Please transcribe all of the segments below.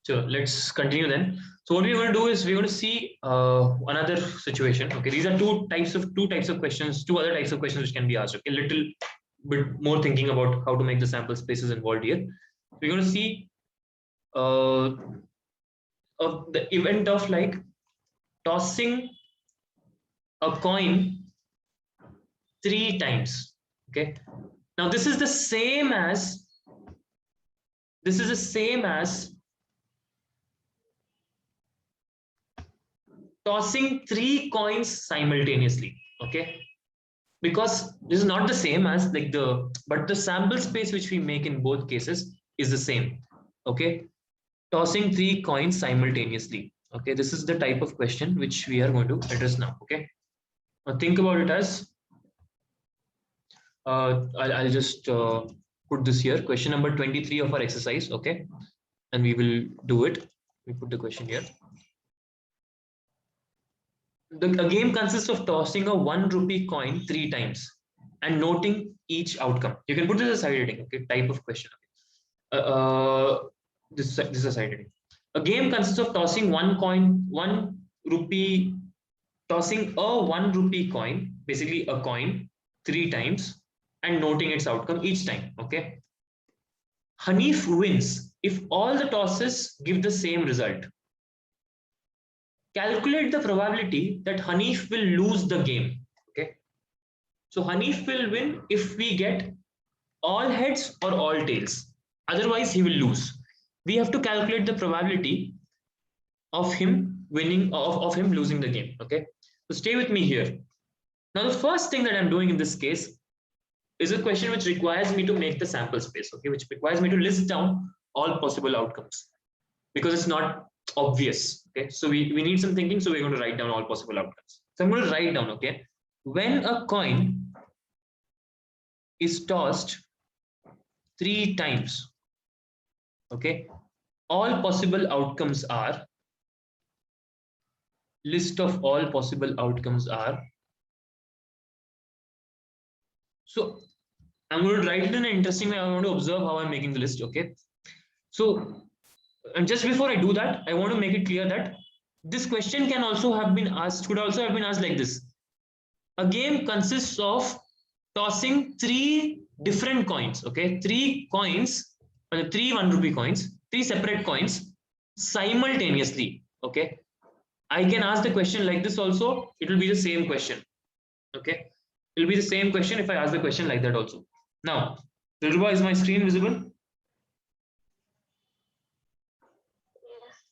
So let's continue then. So what we're going to do is we're going to see another situation. Okay, these are two types of questions, two other types of questions which can be asked. Okay, a little bit more thinking about how to make the sample spaces involved here. We're going to see of the event of like tossing a coin 3 times. Okay, now this is the same as tossing 3 coins simultaneously. Okay, because this is not the same as like but the sample space which we make in both cases is the same. Okay, tossing 3 coins simultaneously. Okay, this is the type of question which we are going to address now. Okay, now think about it as I'll just put this here, question number 23 of our exercise. Okay, and we will do it. We put the question here. A game consists of tossing a 1 rupee coin 3 times and noting each outcome. You can put this as side heading. Okay, type of question. This is a side heading. A game consists of tossing tossing a 1 rupee coin, basically a coin, 3 times and noting its outcome each time. Okay. Hanif wins if all the tosses give the same result. Calculate the probability that Hanif will lose the game. Okay. So Hanif will win if we get all heads or all tails. Otherwise, he will lose. We have to calculate the probability of him winning, of him losing the game. Okay. So stay with me here. Now, the first thing that I'm doing in this case is a question which requires me to make the sample space. Okay, which requires me to list down all possible outcomes because it's not obvious. Okay, so we need some thinking, so we're going to write down all possible outcomes. So I'm going to write down, okay, when a coin is tossed 3 times, okay, all possible outcomes are, list of all possible outcomes are. So I'm going to write it in an interesting way. I want to observe how I'm making the list. Okay, so and just before I do that, I want to make it clear that this question can also have been asked, could also have been asked like this. A game consists of tossing 3 different coins. Okay, 3 coins, 3 1 rupee coins, 3 separate coins simultaneously. Okay, I can ask the question like this also. It will be the same question. Okay, it will be the same question if I ask the question like that also. Now, Dilruba, is my screen visible?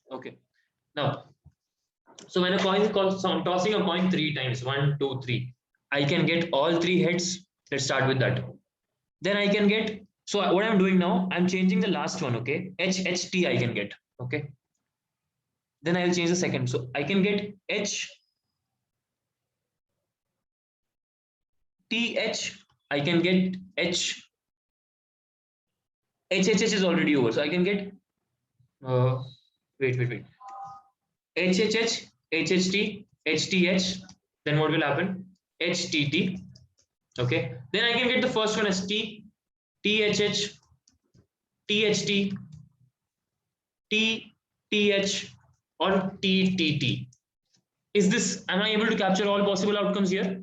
Okay. Now, so when a coin is called, so I'm tossing a coin 3 times, 1, 2, 3. I can get all 3 heads. Let's start with that. Then I can get, so what I'm doing now, I'm changing the last one, okay? HHT I can get, okay? Then I'll change the second. So I can get HTH, I can get HHH is already over. So I can get, wait. HHH, HHT, HTH, then what will happen? HTT. Okay. Then I can get the first one as T, THH, THT, TTH, or TTT. Is this, am I able to capture all possible outcomes here?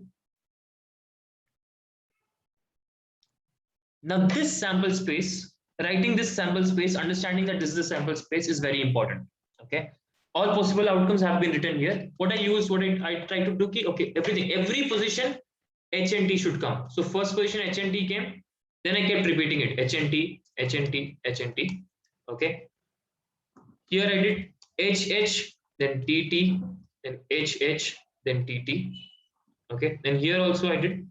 Now this sample space, writing this sample space, understanding that this is a sample space is very important. Okay. All possible outcomes have been written here. What I use, what I try to do, okay, every position HNT should come. So first position HNT came, then I kept repeating it, HNT, HNT, HNT. Okay. Here I did HH, then TT, then HH, then TT. Okay. Then here also I did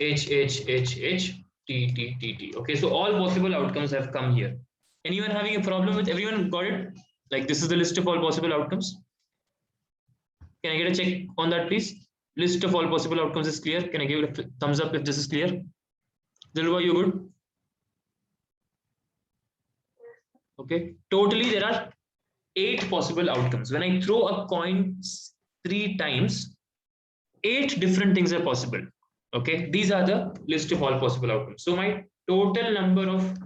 HH, HH, TT, TT. Okay. So all possible outcomes have come here. Anyone having a problem with, everyone got it? Like this is the list of all possible outcomes. Can I get a check on that, please? List of all possible outcomes is clear. Can I give it a thumbs up if this is clear? Dilruba, you good? Okay. Totally, there are 8 possible outcomes. When I throw a coin 3 times, 8 different things are possible. Okay. These are the list of all possible outcomes. So my total number of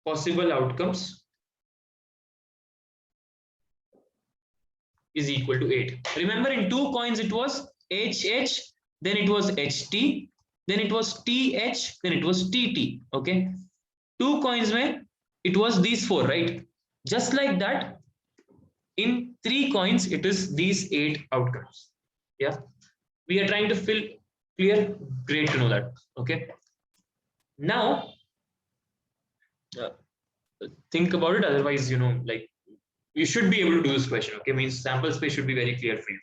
possible outcomes is equal to 8. Remember, in 2 coins it was HH, then it was HT, then it was TH, then it was TT. Okay, 2 coins mein it was these 4, right? Just like that, in 3 coins it is these 8 outcomes. Yeah, we are trying to fill clear. Great to know that. Okay, now think about it. Otherwise, like, you should be able to do this question. Okay, means sample space should be very clear for you.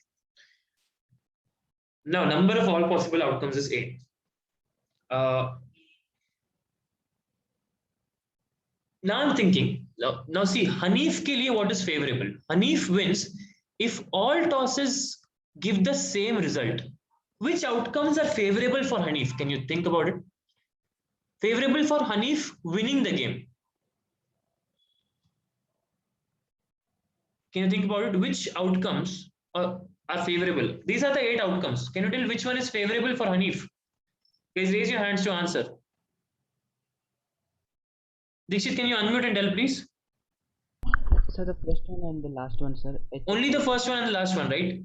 Now, number of all possible outcomes is 8. Now I'm thinking, now see, Hanif ke liye what is favorable? Hanif wins if all tosses give the same result. Which outcomes are favorable for Hanif? Can you think about it? Favorable for Hanif winning the game. Can you think about it? Which outcomes are favorable? These are the 8 outcomes. Can you tell which one is favorable for Hanif? Guys, raise your hands to answer. Dikshit, can you unmute and tell, please? Sir, the first one and the last one, sir. Only the first one and the last one, right?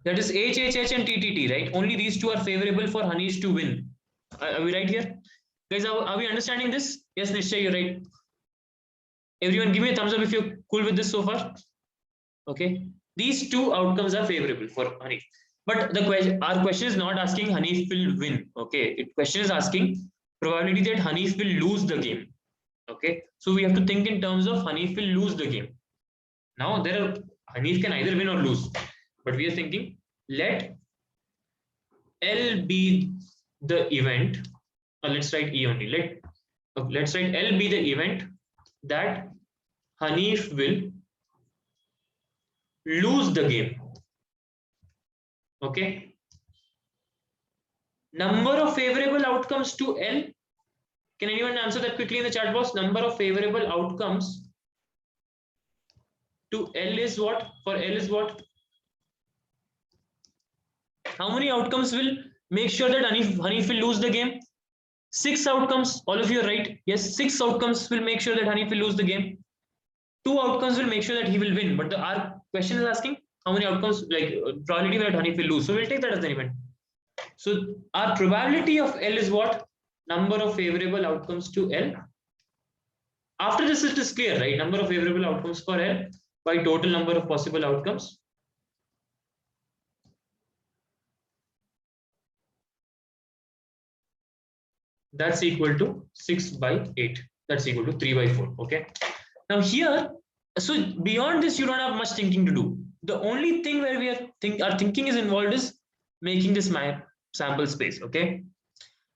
That is H, H, H and TTT, right? Only these two are favorable for Hanish to win. Are we right here? Guys, are we understanding this? Yes, Nishchay, you're right. Everyone give me a thumbs up if you're cool with this so far. Okay. These 2 outcomes are favorable for Hanif. But our question is not asking Hanif will win. Okay. Question is asking probability that Hanif will lose the game. Okay. So we have to think in terms of Hanif will lose the game. Now Hanif can either win or lose. But we are thinking, let L be the event. Let's write E only. Let's write L be the event that Hanif will lose the game. Okay. Number of favorable outcomes to L. Can anyone answer that quickly in the chat box? Number of favorable outcomes to L is what? For L is what? How many outcomes will make sure that Hanif will lose the game? 6 outcomes. All of you are right. Yes, 6 outcomes will make sure that Hanif will lose the game. 2 outcomes will make sure that he will win. But our question is asking how many outcomes, like probability that Hanif will lose. So we'll take that as an event. So our probability of L is what? Number of favorable outcomes to L. After this, it is clear, right? Number of favorable outcomes for L by total number of possible outcomes. That's equal to 6 by 8. That's equal to 3 by 4. Okay. Now here, so beyond this, you don't have much thinking to do. The only thing where we our thinking is involved is making this my sample space. Okay.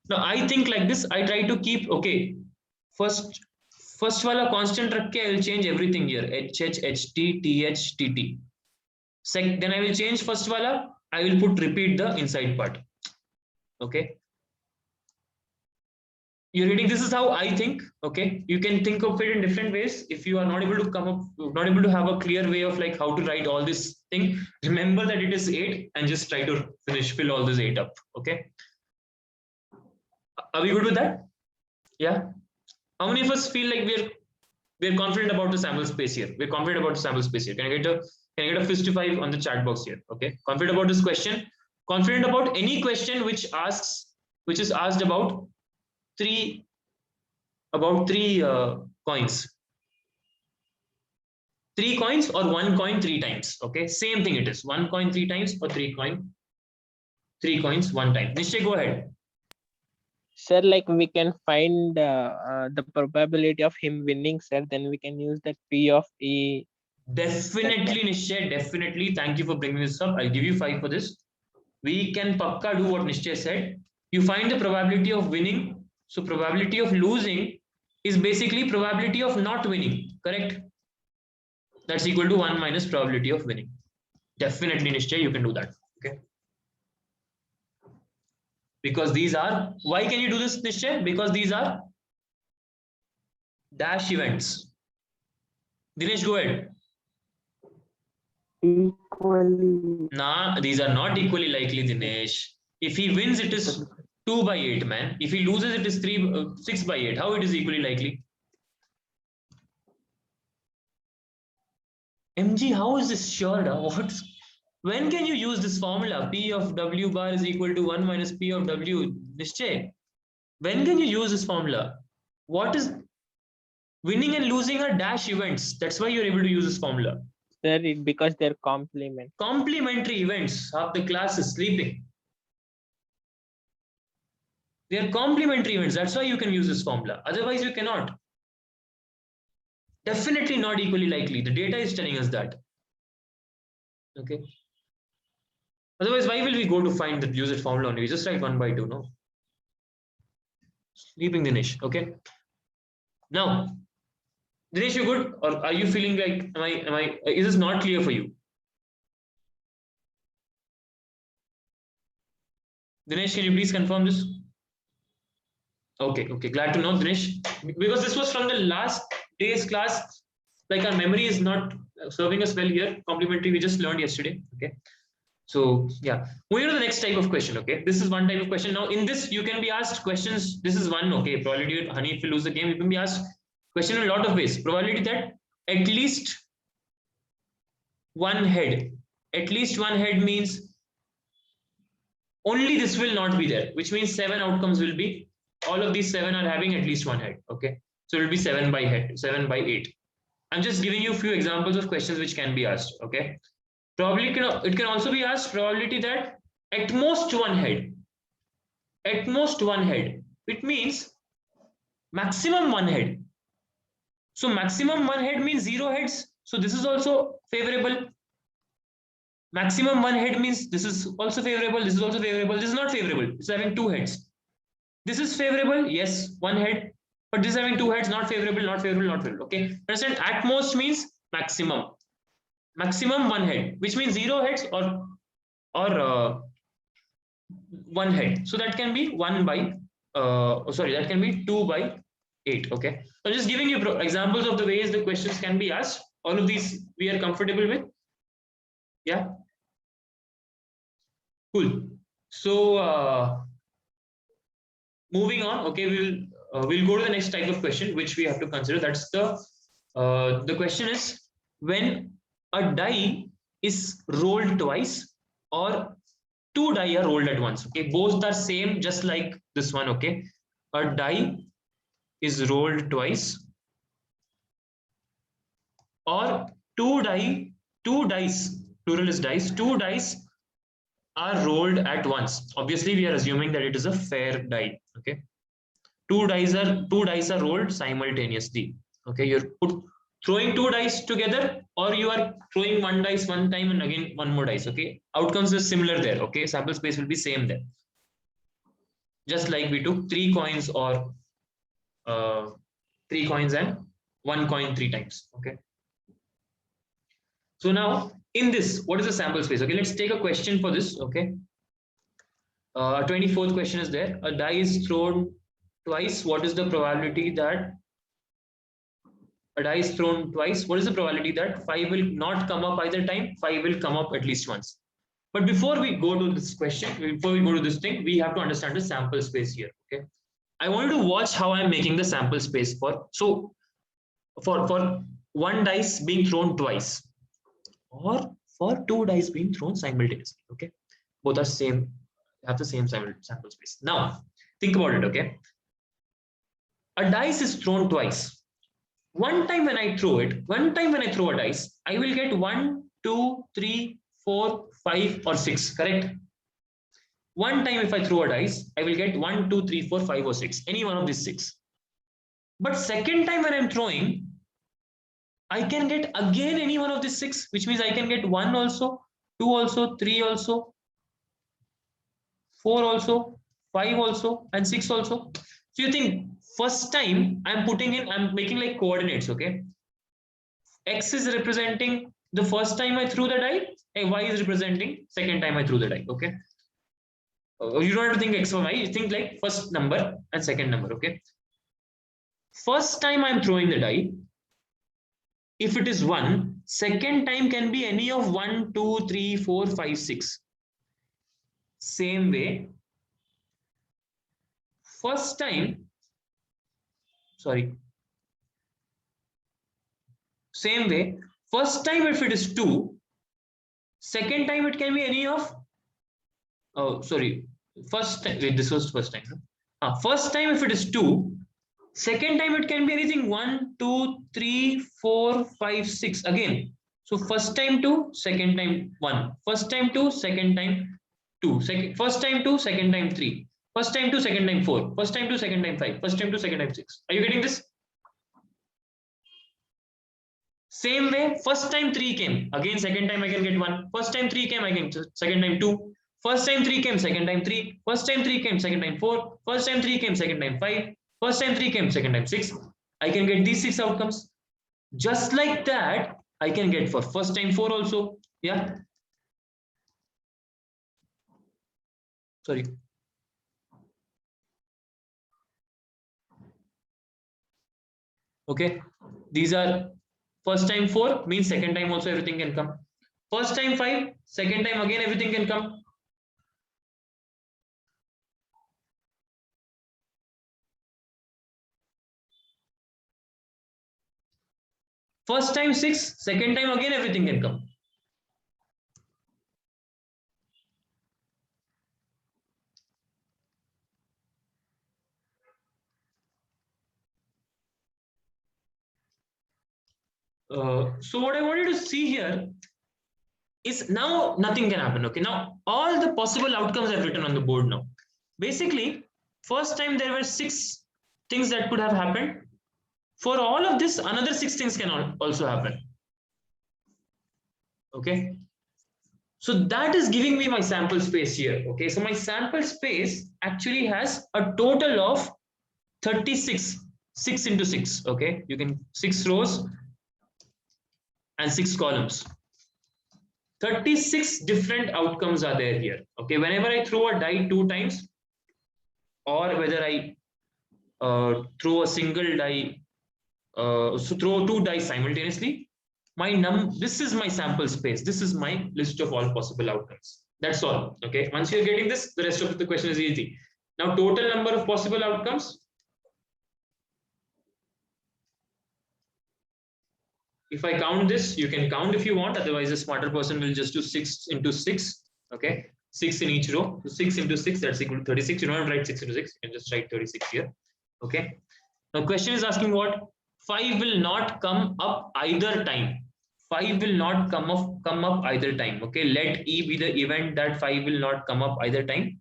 Now I think like this. I try to keep, okay, first wala constant rakh ke I will change everything here. HH, HT, TH, TT. Then I will change first wala. I will repeat the inside part. Okay. You're reading, this is how I think. Okay, you can think of it in different ways. If you are not able to have a clear way of like how to write all this thing, remember that it is 8 and just try to fill all this 8 up. Okay, are we good with that? Yeah. How many of us feel like we're confident about the sample space here? We're confident about the sample space here. Can I get a fist to 5 on the chat box here? Okay, confident about this question, confident about any question which is asked about three coins. 3 coins or 1 coin 3 times. Okay, same thing it is. 1 coin 3 times or 3 coins 1 time. Nishchay, go ahead. Sir, like we can find the probability of him winning, sir. Then we can use that P of E. Definitely, Nishchay. Definitely. Thank you for bringing this up. I'll give you 5 for this. We can pakka do what Nishchay said. You find the probability of winning. So probability of losing is basically probability of not winning, correct? That's equal to 1 minus probability of winning. Definitely, Nishchay, you can do that. Okay. Because these are, why can you do this, Nishchay? Because these are dash events. Dinesh, go ahead. Equally. Nah, these are not equally likely, Dinesh. If he wins, it is 2 by 8, man. If he loses, it is 6 by 8. How it is equally likely? MG, how is this sure? What? When can you use this formula? P of W bar is equal to 1 minus P of W. Nishchay. When can you use this formula? What is winning and losing are dash events. That's why you're able to use this formula. Sir, because they're complement. Complementary events. Half the class is sleeping. They are complementary events. That's why you can use this formula. Otherwise, you cannot. Definitely not equally likely. The data is telling us that. Okay. Otherwise, why will we go to find the usage formula only? We just write 1 by 2, no? Sleeping Dinesh. Okay. Now, Dinesh, you good? Or are you feeling like, is this not clear for you? Dinesh, can you please confirm this? Okay, glad to know, Dinesh. Because this was from the last day's class. Like our memory is not serving us well here. Complementary, we just learned yesterday. Okay. So yeah, moving to the next type of question. Okay, this is one type of question. Now in this, you can be asked questions. This is one. Okay, probability, honey, if you lose the game, you can be asked question in a lot of ways. Probability that at least one head. At least one head means only this will not be there, which means 7 outcomes will be. All of these 7 are having at least one head. Okay, so it will be 7 by head, 7 by 8. I'm just giving you a few examples of questions which can be asked. Okay. Probably it can also be asked probability that at most one head. At most one head. It means maximum one head. So maximum one head means 0 heads. So this is also favorable. Maximum one head means this is also favorable. This is also favorable. This is not favorable. It's having 2 heads. This is favorable. Yes, one head. But this is having 2 heads. Not favorable. Not favorable. Not favorable. Okay. Understand? At most means maximum. Maximum one head, which means 0 heads or one head. So that can be 1 by that can be 2 by 8. Okay, so just giving you examples of the ways the questions can be asked. All of these we are comfortable with. Yeah, cool. So moving on. Okay, we'll go to the next type of question which we have to consider. That's the question is when a die is rolled twice or 2 die are rolled at once. Okay, both are same, just like this one. Okay, a die is rolled twice or 2 dice, plural is dice, 2 dice are rolled at once. Obviously, we are assuming that it is a fair die. Okay, 2 dice are rolled simultaneously. Okay, you're throwing 2 dice together, or you are throwing 1 dice one time and again 1 more dice. Okay, outcomes is similar there. Okay, sample space will be same there. Just like we took 3 coins or 3 coins and 1 coin 3 times. Okay. So now in this, what is the sample space? Okay, let's take a question for this. Okay. 24th question is there. A die is thrown twice. What is the probability that a die is thrown twice? What is the probability that 5 will not come up either time? 5 will come up at least once. But before we go to this question, before we go to this thing, we have to understand the sample space here. Okay. I want you to watch how I'm making the sample space for one dice being thrown twice or for 2 dice being thrown simultaneously. Okay, both are same, have the same sample space. Now think about it. Okay, a dice is thrown twice. One time when I throw a dice, I will get 1, 2, 3, 4, 5 or 6. Correct? One time if I throw a dice, I will get 1, 2, 3, 4, 5 or 6. Any one of these 6. But second time when I'm throwing, I can get again any one of these 6, which means I can get 1 also, 2 also, 3 also, 4 also, 5 also, and 6 also. So you think first time I'm making like coordinates. Okay, X is representing the first time I threw the die, and Y is representing second time I threw the die. Okay, you don't have to think X or Y, you think like first number and second number. Okay, first time I'm throwing the die, if it is 1, second time can be any of 1, 2, 3, 4, 5, 6. Same way, first time First time if it is 2, second time it can be any of, oh sorry, first time, wait, this was first time, no? First time if it is 2, second time it can be anything 1, 2, 3, 4, 5, 6 again. So first time 2, second time 1, first time 2, second time 2, first time 2, second time 3, first time 2, second time 4, first time 2, second time 5, first time 2, second time 6. Are you getting this? Same way, first time 3 came, again second time I can get 1, first time 3 came, again second time 2, first time 3 came, second time 3, first time 3 came, second time 4, first time 3 came, second time 5, first time 3 came, second time 6. I can get these 6 outcomes. Just like that, I can get for first time 4 also. Yeah. Sorry. Okay. These are first time 4 means second time also everything can come. First time 5, second time again everything can come. First time 6, second time again everything can come. So what I wanted to see here is now nothing can happen. Okay, now all the possible outcomes I've written on the board now. Basically, first time there were 6 things that could have happened. For all of this, another 6 things can also happen. Okay, so that is giving me my sample space here. Okay, so my sample space actually has a total of 36, 6 into 6. Okay, you can 6 rows and 6 columns. 36 different outcomes are there here. Okay, whenever I throw a die 2 times, or whether I throw a single die, so throw 2 dice simultaneously, this is my sample space. This is my list of all possible outcomes. That's all. Okay, once you're getting this, the rest of the question is easy. Now, total number of possible outcomes. If I count this, you can count if you want. Otherwise, a smarter person will just do 6 into 6. Okay, 6 in each row. So 6 into 6, that's equal to 36. You don't have to write 6 into 6. You can just write 36 here. Okay. Now, question is asking what? 5 will not come up either time. 5 will not come up either time. Okay, let E be the event that 5 will not come up either time.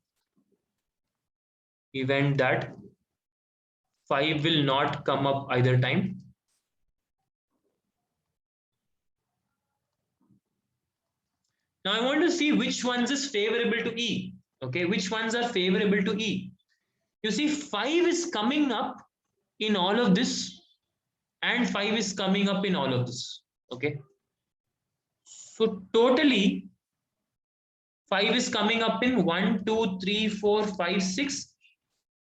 Event that 5 will not come up either time. Now I want to see which ones is favorable to E. Okay, which ones are favorable to E? You see, 5 is coming up in all of this, and 5 is coming up in all of this. Okay, so totally 5 is coming up in 1, 2, 3, 4, 5, 6,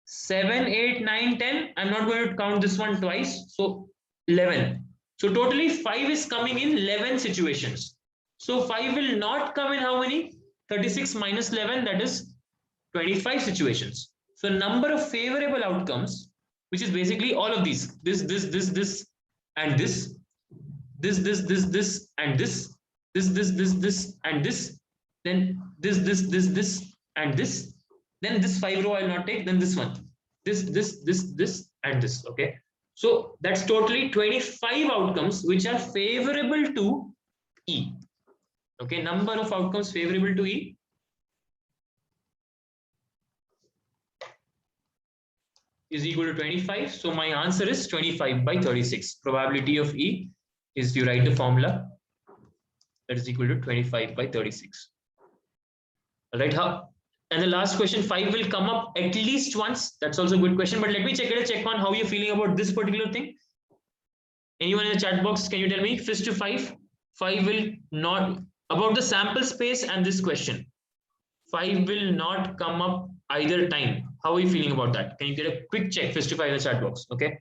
7, 8, 9, 10. I'm not going to count this one twice. So 11. So totally 5 is coming in 11 situations. So 5 will not come in how many? 36 minus 11, that is 25 situations. So number of favorable outcomes, which is basically all of these, this, and this, and this, and this, and this, then this, and this, then this 5 row I'll not take, then this one, this, and this. Okay, so that's totally 25 outcomes which are favorable to E. Okay, number of outcomes favorable to E is equal to 25. So my answer is 25 by 36. Probability of E is, you write the formula, that is equal to 25 by 36. All right, and the last question, 5 will come up at least once. That's also a good question, but let me check on how you're feeling about this particular thing. Anyone in the chat box, can you tell me? First to 5 will not, about the sample space and this question, 5 will not come up either time. How are you feeling about that? Can you get a quick check, first to 5 in the chat box? Okay,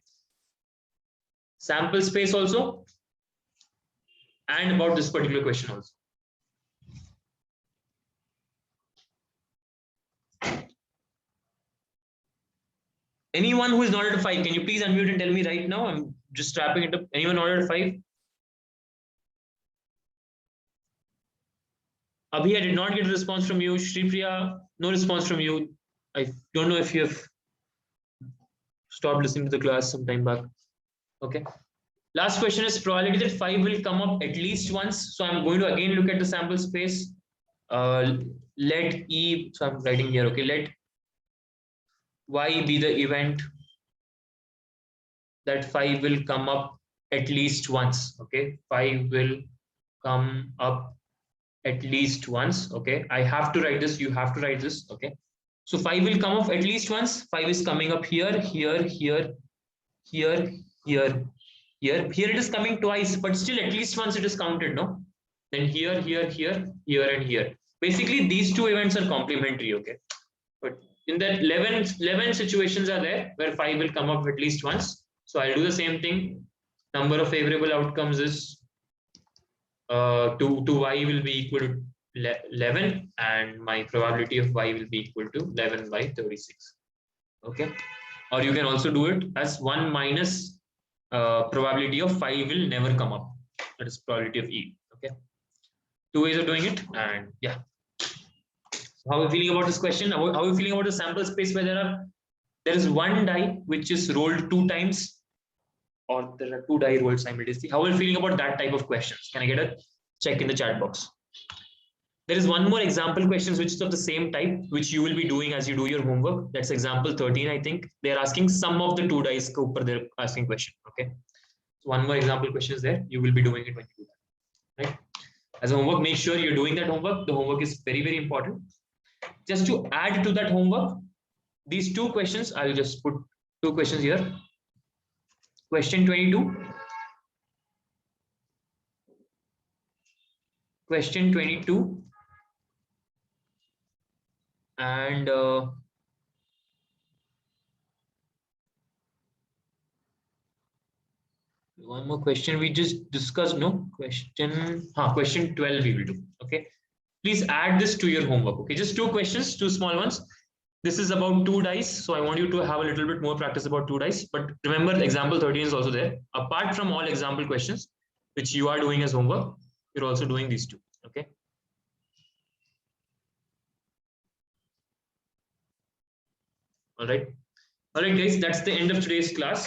sample space also, and about this particular question also. Anyone who is not at 5, can you please unmute and tell me right now? I'm just wrapping it up. Anyone not at 5? Abhi, I did not get a response from you. Shripriya, no response from you. I don't know if you have stopped listening to the class some time back. Okay. Last question is probability that 5 will come up at least once. So I'm going to again look at the sample space. Let E, so I'm writing here, okay, let Y be the event that 5 will come up at least once. Okay, 5 will come up at least once. Okay, I have to write this, you have to write this. Okay, so 5 will come up at least once. 5 is coming up here, here, here, here, here, here. Here it is coming twice, but still at least once it is counted, no? Then here, here, here, here, and here. Basically, these two events are complementary. Okay, but in that 11 situations are there where 5 will come up at least once. So I'll do the same thing. Number of favorable outcomes is to y will be equal to 11, and my probability of y will be equal to 11 by 36. Okay, or you can also do it as 1 minus probability of 5 will never come up. That is probability of E. Okay, two ways of doing it, and yeah. How are you feeling about this question? How are you feeling about the sample space where there is one die which is rolled 2 times, or there are 2 die rolled simultaneously? How are you feeling about that type of questions? Can I get a check in the chat box? There is one more example questions which is of the same type, which you will be doing as you do your homework. That's example 13, I think. They're asking some of the 2 dice ke upar they're asking question. Okay. So one more example question is there. You will be doing it when you do that. Right? As a homework, make sure you're doing that homework. The homework is very, very important. Just to add to that homework, these 2 questions, I'll just put 2 questions here. Question 22. Question 22. And one more question we just discussed. No question 12 we will do. Okay, please add this to your homework. Okay, just 2 questions, 2 small ones. This is about 2 dice, so I want you to have a little bit more practice about 2 dice. But remember, example 13 is also there. Apart from all example questions which you are doing as homework, you're also doing these 2. Okay, all right guys, that's the end of today's class.